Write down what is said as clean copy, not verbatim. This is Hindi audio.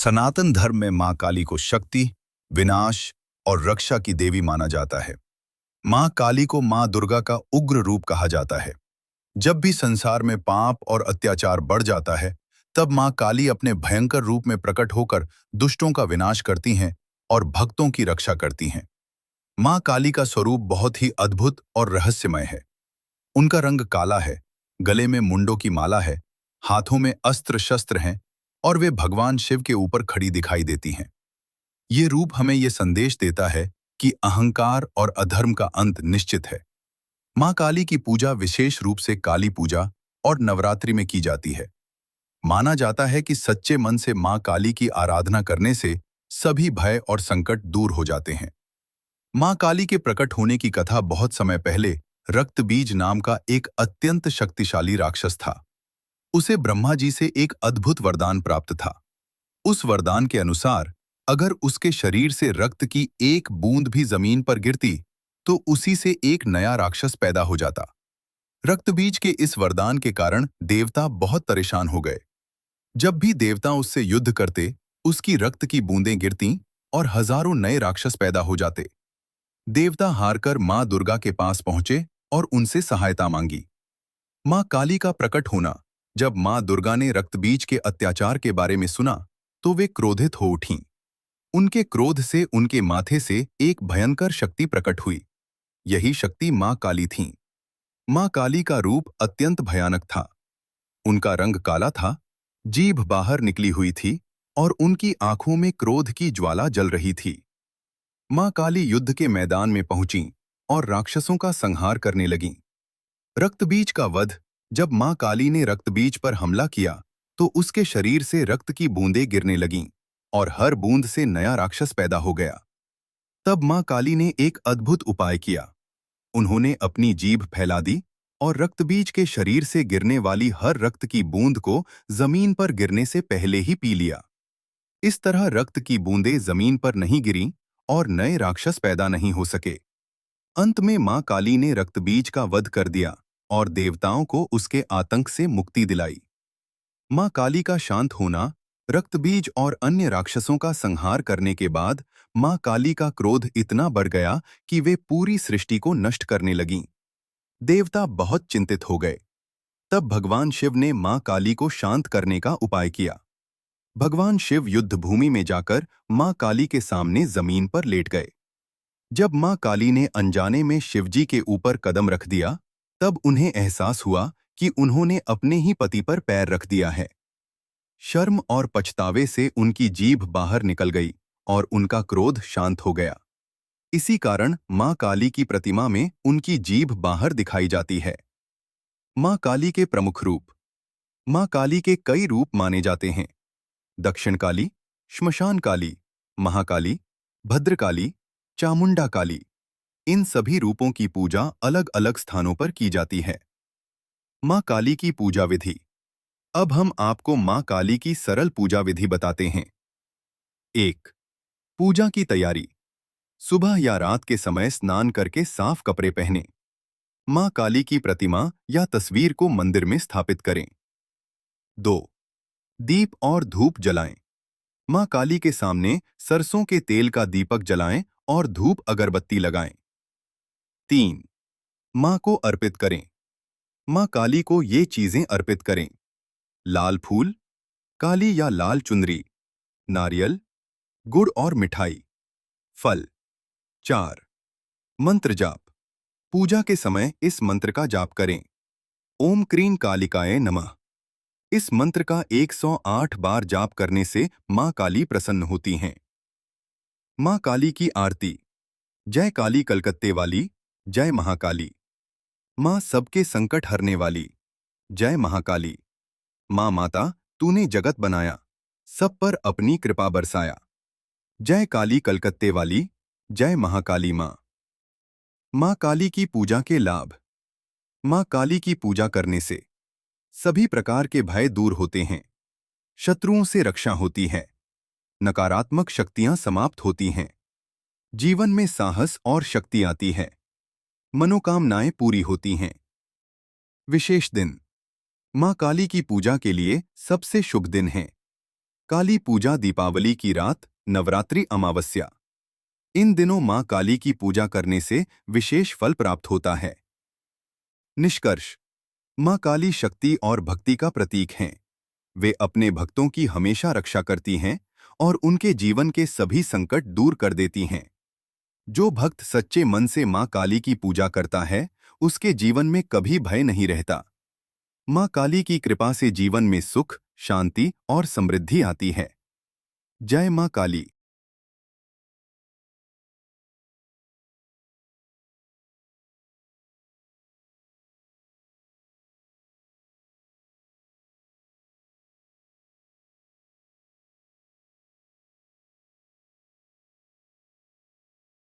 सनातन धर्म में मां काली को शक्ति, विनाश और रक्षा की देवी माना जाता है। मां काली को मां दुर्गा का उग्र रूप कहा जाता है। जब भी संसार में पाप और अत्याचार बढ़ जाता है, तब मां काली अपने भयंकर रूप में प्रकट होकर दुष्टों का विनाश करती हैं और भक्तों की रक्षा करती हैं। मां काली का स्वरूप बहुत ही अद्भुत और रहस्यमय है। उनका रंग काला है, गले में मुंडों की माला है, हाथों में अस्त्र शस्त्र हैं और वे भगवान शिव के ऊपर खड़ी दिखाई देती हैं। ये रूप हमें ये संदेश देता है कि अहंकार और अधर्म का अंत निश्चित है। मां काली की पूजा विशेष रूप से काली पूजा और नवरात्रि में की जाती है। माना जाता है कि सच्चे मन से मां काली की आराधना करने से सभी भय और संकट दूर हो जाते हैं। मां काली के प्रकट होने की कथा बहुत समय पहले रक्तबीज नाम का एक अत्यंत शक्तिशाली राक्षस था। उसे ब्रह्मा जी से एक अद्भुत वरदान प्राप्त था। उस वरदान के अनुसार अगर उसके शरीर से रक्त की एक बूंद भी जमीन पर गिरती, तो उसी से एक नया राक्षस पैदा हो जाता। रक्तबीज के इस वरदान के कारण देवता बहुत परेशान हो गए। जब भी देवता उससे युद्ध करते, उसकी रक्त की बूंदें गिरतीं और हजारों नए राक्षस पैदा हो जाते। देवता हारकर मां दुर्गा के पास पहुंचे और उनसे सहायता मांगी। मां काली का प्रकट होना। जब मां दुर्गा ने रक्तबीज के अत्याचार के बारे में सुना, तो वे क्रोधित हो उठीं। उनके क्रोध से उनके माथे से एक भयंकर शक्ति प्रकट हुई। यही शक्ति मां काली थीं। मां काली का रूप अत्यंत भयानक था। उनका रंग काला था, जीभ बाहर निकली हुई थी और उनकी आंखों में क्रोध की ज्वाला जल रही थी। मां काली युद्ध के मैदान में पहुंचीं और राक्षसों का संहार करने लगीं। रक्तबीज का वध। जब मां काली ने रक्तबीज पर हमला किया, तो उसके शरीर से रक्त की बूंदें गिरने लगीं और हर बूंद से नया राक्षस पैदा हो गया। तब मां काली ने एक अद्भुत उपाय किया। उन्होंने अपनी जीभ फैला दी और रक्तबीज के शरीर से गिरने वाली हर रक्त की बूंद को जमीन पर गिरने से पहले ही पी लिया। इस तरह रक्त की बूंदें जमीन पर नहीं गिरीं और नए राक्षस पैदा नहीं हो सके। अंत में मां काली ने रक्तबीज का वध कर दिया और देवताओं को उसके आतंक से मुक्ति दिलाई। मां काली का शांत होना। रक्तबीज और अन्य राक्षसों का संहार करने के बाद मां काली का क्रोध इतना बढ़ गया कि वे पूरी सृष्टि को नष्ट करने लगीं। देवता बहुत चिंतित हो गए। तब भगवान शिव ने मां काली को शांत करने का उपाय किया। भगवान शिव युद्ध भूमि में जाकर मां काली के सामने जमीन पर लेट गए। जब मां काली ने अनजाने में शिवजी के ऊपर कदम रख दिया, तब उन्हें एहसास हुआ कि उन्होंने अपने ही पति पर पैर रख दिया है। शर्म और पछतावे से उनकी जीभ बाहर निकल गई और उनका क्रोध शांत हो गया। इसी कारण मां काली की प्रतिमा में उनकी जीभ बाहर दिखाई जाती है। मां काली के प्रमुख रूप। मां काली के कई रूप माने जाते हैं। दक्षिण काली, श्मशान काली, महाकाली, भद्रकाली, चामुंडा काली। इन सभी रूपों की पूजा अलग अलग स्थानों पर की जाती है। मां काली की पूजा विधि। अब हम आपको मां काली की सरल पूजा विधि बताते हैं। 1. पूजा की तैयारी। सुबह या रात के समय स्नान करके साफ कपड़े पहनें। मां काली की प्रतिमा या तस्वीर को मंदिर में स्थापित करें। 2. दीप और धूप जलाएं। मां काली के सामने सरसों के तेल का दीपक जलाएं और धूप अगरबत्ती लगाएं। 3. मां को अर्पित करें। मां काली को ये चीजें अर्पित करें: लाल फूल, काली या लाल चुनरी, नारियल, गुड़ और मिठाई, फल। 4. मंत्र जाप। पूजा के समय इस मंत्र का जाप करें: ओम क्रीं कालिकाय नमः। इस मंत्र का 108 बार जाप करने से मां काली प्रसन्न होती हैं। मां काली की आरती। जय काली कलकत्ते वाली, जय महाकाली। मां सबके संकट हरने वाली, जय महाकाली। मां माता, तूने जगत बनाया, सब पर अपनी कृपा बरसाया। जय काली कलकत्ते वाली, जय महाकाली मां। मां काली की पूजा के लाभ। मां काली की पूजा करने से सभी प्रकार के भय दूर होते हैं, शत्रुओं से रक्षा होती है, नकारात्मक शक्तियां समाप्त होती हैं, जीवन में साहस और शक्ति आती है, मनोकामनाएं पूरी होती हैं। विशेष दिन। मां काली की पूजा के लिए सबसे शुभ दिन है काली पूजा दीपावली की रात, नवरात्रि अमावस्या। इन दिनों मां काली की पूजा करने से विशेष फल प्राप्त होता है। निष्कर्ष, मां काली शक्ति और भक्ति का प्रतीक हैं। वे अपने भक्तों की हमेशा रक्षा करती हैं और उनके जीवन के सभी संकट दूर कर देती हैं। जो भक्त सच्चे मन से मां काली की पूजा करता है, उसके जीवन में कभी भय नहीं रहता। मां काली की कृपा से जीवन में सुख, शांति और समृद्धि आती है। जय मां काली।